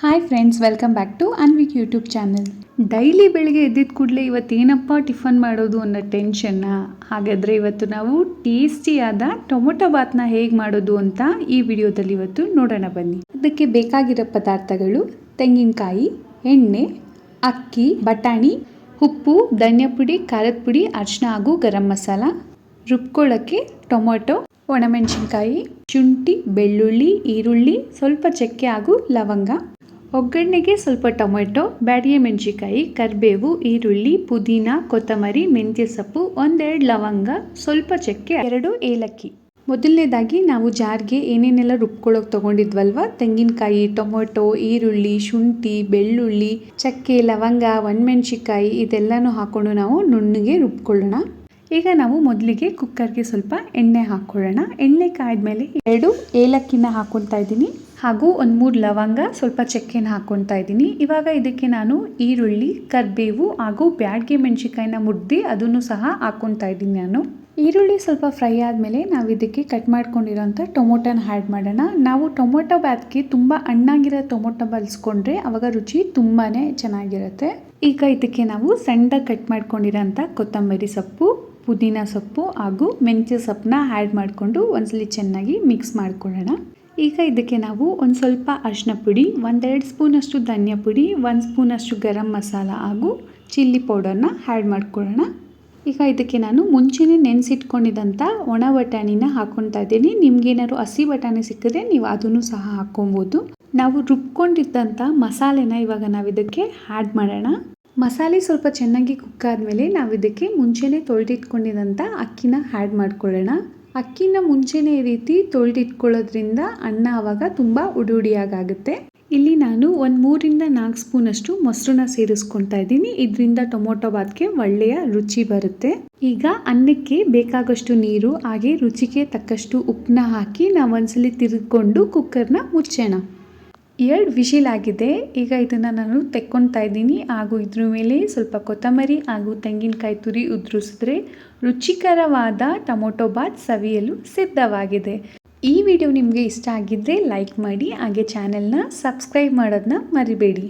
Hi friends, welcome back to Anvik YouTube channel. Daily ಬೆಳಿಗ್ಗೆ ಎದ್ದಿದ ಕೂಡಲೇ ಇವತ್ತೇನಪ್ಪ ಟಿಫನ್ ಮಾಡೋದು ಅನ್ನೋ ಟೆನ್ಷನ್ನ. ಹಾಗಾದರೆ ಇವತ್ತು ನಾವು ಟೇಸ್ಟಿಯಾದ ಟೊಮೊಟೊ ಬಾತ್ನ ಹೇಗೆ ಮಾಡೋದು ಅಂತ ಈ ವಿಡಿಯೋದಲ್ಲಿ ಇವತ್ತು ನೋಡೋಣ ಬನ್ನಿ. ಅದಕ್ಕೆ ಬೇಕಾಗಿರೋ ಪದಾರ್ಥಗಳು: ತೆಂಗಿನಕಾಯಿ, ಎಣ್ಣೆ, ಅಕ್ಕಿ, ಬಟಾಣಿ, ಉಪ್ಪು, ಧನಿಯಾ ಪುಡಿ, ಖಾರದ ಪುಡಿ, ಅರಿಶಿನ ಹಾಗೂ ಗರಂ ಮಸಾಲ. ರುಬ್ಕೊಳ್ಳೋಕ್ಕೆ ಟೊಮೊಟೊ, ಒಣಮೆಣಸಿನ್ಕಾಯಿ, ಶುಂಠಿ, ಬೆಳ್ಳುಳ್ಳಿ, ಈರುಳ್ಳಿ, ಸ್ವಲ್ಪ ಚಕ್ಕೆ ಹಾಗೂ ಲವಂಗ. ಒಗ್ಗರಣೆಗೆ ಸ್ವಲ್ಪ ಟೊಮೆಟೊ, ಬ್ಯಾಡಗಿ ಮೆಣಸಿನ್ಕಾಯಿ, ಕರಿಬೇವು, ಈರುಳ್ಳಿ, ಪುದೀನ, ಕೊತ್ತಂಬರಿ, ಮೆಂತ್ಯ ಸೊಪ್ಪು, ಒಂದೆರಡು ಲವಂಗ, ಸ್ವಲ್ಪ ಚಕ್ಕೆ, 2 ಏಲಕ್ಕಿ. ಮೊದಲನೇದಾಗಿ ನಾವು ಜಾರ್ಗೆ ಏನೇನೆಲ್ಲ ರುಬ್ಕೊಳ್ಳೋಕೆ ತೊಗೊಂಡಿದ್ವಲ್ವ, ತೆಂಗಿನಕಾಯಿ, ಟೊಮೊಟೊ, ಈರುಳ್ಳಿ, ಶುಂಠಿ, ಬೆಳ್ಳುಳ್ಳಿ, ಚಕ್ಕೆ, ಲವಂಗ, ಒಣಮೆಣಸಿನ್ಕಾಯಿ ಇದೆಲ್ಲನೂ ಹಾಕ್ಕೊಂಡು ನಾವು ನುಣ್ಣಗೆ ರುಬ್ಕೊಳ್ಳೋಣ. ಈಗ ನಾವು ಮೊದಲಿಗೆ ಕುಕ್ಕರ್ಗೆ ಸ್ವಲ್ಪ ಎಣ್ಣೆ ಹಾಕ್ಕೊಳ್ಳೋಣ. ಎಣ್ಣೆ ಕಾಯ್ದ್ಮೇಲೆ 2 ಏಲಕ್ಕಿನ ಹಾಕ್ಕೊತಾ ಇದ್ದೀನಿ ಹಾಗೂ 1-3 ಲವಂಗ, ಸ್ವಲ್ಪ ಚಕ್ಕೆನ ಹಾಕ್ಕೊತಾ ಇದ್ದೀನಿ. ಇವಾಗ ಇದಕ್ಕೆ ನಾನು ಈರುಳ್ಳಿ, ಕರಿಬೇವು ಹಾಗೂ ಬ್ಯಾಡಗಿ ಮೆಣಸಿನ್ಕಾಯಿನ ಮುರಿದು ಅದನ್ನು ಸಹ ಹಾಕ್ಕೊತಾ ಇದ್ದೀನಿ ನಾನು. ಈರುಳ್ಳಿ ಸ್ವಲ್ಪ ಫ್ರೈ ಆದಮೇಲೆ ನಾವು ಇದಕ್ಕೆ ಕಟ್ ಮಾಡ್ಕೊಂಡಿರೋಂಥ ಟೊಮೊಟೊನ ಆ್ಯಡ್ ಮಾಡೋಣ. ನಾವು ಟೊಮೊಟೊ ಬಾತ್ಗೆ ತುಂಬ ಹಣ್ಣಾಗಿರೋ ಟೊಮೊಟೊ ಬಳಸ್ಕೊಂಡ್ರೆ ಆವಾಗ ರುಚಿ ತುಂಬಾ ಚೆನ್ನಾಗಿರುತ್ತೆ. ಈಗ ಇದಕ್ಕೆ ನಾವು ಸಣ್ಣದಾಗಿ ಕಟ್ ಮಾಡ್ಕೊಂಡಿರೋಂಥ ಕೊತ್ತಂಬರಿ ಸೊಪ್ಪು, ಪುದೀನ ಸೊಪ್ಪು ಹಾಗೂ ಮೆಂತ್ಯ ಸೊಪ್ಪನ್ನ ಆ್ಯಡ್ ಮಾಡಿಕೊಂಡು ಒಂದ್ಸಲಿ ಚೆನ್ನಾಗಿ ಮಿಕ್ಸ್ ಮಾಡ್ಕೊಳ್ಳೋಣ. ಈಗ ಇದಕ್ಕೆ ನಾವು ಒಂದು ಸ್ವಲ್ಪ ಅರಿಶಿನ ಪುಡಿ, 1-2 ಸ್ಪೂನಷ್ಟು ಧನಿಯಾ ಪುಡಿ, 1 ಸ್ಪೂನಷ್ಟು ಗರಂ ಮಸಾಲ ಹಾಗೂ ಚಿಲ್ಲಿ ಪೌಡರ್ನ ಆ್ಯಡ್ ಮಾಡ್ಕೊಳ್ಳೋಣ. ಈಗ ಇದಕ್ಕೆ ನಾನು ಮುಂಚೆನೇ ನೆನೆಸಿಟ್ಕೊಂಡಿದ್ದಂಥ ಒಣ ಬಟಾಣಿನ ಹಾಕ್ಕೊತಾ ಇದ್ದೀನಿ. ನಿಮ್ಗೇನಾದ್ರು ಹಸಿ ಬಟಾಣಿ ಸಿಕ್ಕಿದ್ರೆ ನೀವು ಅದನ್ನು ಸಹ ಹಾಕ್ಕೊಬೋದು. ನಾವು ರುಬ್ಕೊಂಡಿದ್ದಂಥ ಮಸಾಲೆನ ಇವಾಗ ನಾವು ಇದಕ್ಕೆ ಆ್ಯಡ್ ಮಾಡೋಣ. ಮಸಾಲೆ ಸ್ವಲ್ಪ ಚೆನ್ನಾಗಿ ಕುಕ್ ಆದಮೇಲೆ ನಾವು ಇದಕ್ಕೆ ಮುಂಚೆನೇ ತೊಳೆದಿಟ್ಕೊಂಡಿದ್ದಂಥ ಅಕ್ಕಿನ ಆ್ಯಡ್ ಮಾಡ್ಕೊಳ್ಳೋಣ. ಅಕ್ಕಿನ ಮುಂಚೆನೇ ಈ ರೀತಿ ತೊಳೆದಿಟ್ಕೊಳ್ಳೋದ್ರಿಂದ ಅನ್ನ ಆವಾಗ ತುಂಬ ಉಡುಡಿಯಾಗುತ್ತೆ. ಇಲ್ಲಿ ನಾನು 3-4 ಸ್ಪೂನಷ್ಟು ಮೊಸರನ್ನ ಸೇರಿಸ್ಕೊತಾ ಇದ್ದೀನಿ. ಇದರಿಂದ ಟೊಮೊಟೊ ಬಾತ್ಗೆ ಒಳ್ಳೆಯ ರುಚಿ ಬರುತ್ತೆ. ಈಗ ಅನ್ನಕ್ಕೆ ಬೇಕಾಗಷ್ಟು ನೀರು ಹಾಗೆ ರುಚಿಗೆ ತಕ್ಕಷ್ಟು ಉಪ್ಪನ್ನ ಹಾಕಿ ನಾವು ಒಂದ್ಸಲಿ ತಿರುಗಿಕೊಂಡು ಕುಕ್ಕರ್ನ ಮುಚ್ಚೋಣ. 2 ವಿಶಿಲ್ ಆಗಿದೆ. ಈಗ ಇದನ್ನು ನಾನು ತೆಕ್ಕೊತಾ ಇದ್ದೀನಿ ಹಾಗೂ ಇದ್ರ ಮೇಲೆ ಸ್ವಲ್ಪ ಕೊತ್ತಂಬರಿ ಹಾಗೂ ತೆಂಗಿನಕಾಯಿ ತುರಿ ಉದುರಿಸಿದ್ರೆ ರುಚಿಕರವಾದ ಟೊಮೊಟೊ ಬಾತ್ ಸವಿಯಲು ಸಿದ್ಧವಾಗಿದೆ. ಈ ವಿಡಿಯೋ ನಿಮಗೆ ಇಷ್ಟ ಆಗಿದ್ದರೆ ಲೈಕ್ ಮಾಡಿ ಹಾಗೆ ಚಾನೆಲ್ನ ಸಬ್ಸ್ಕ್ರೈಬ್ ಮಾಡೋದನ್ನ ಮರಿಬೇಡಿ.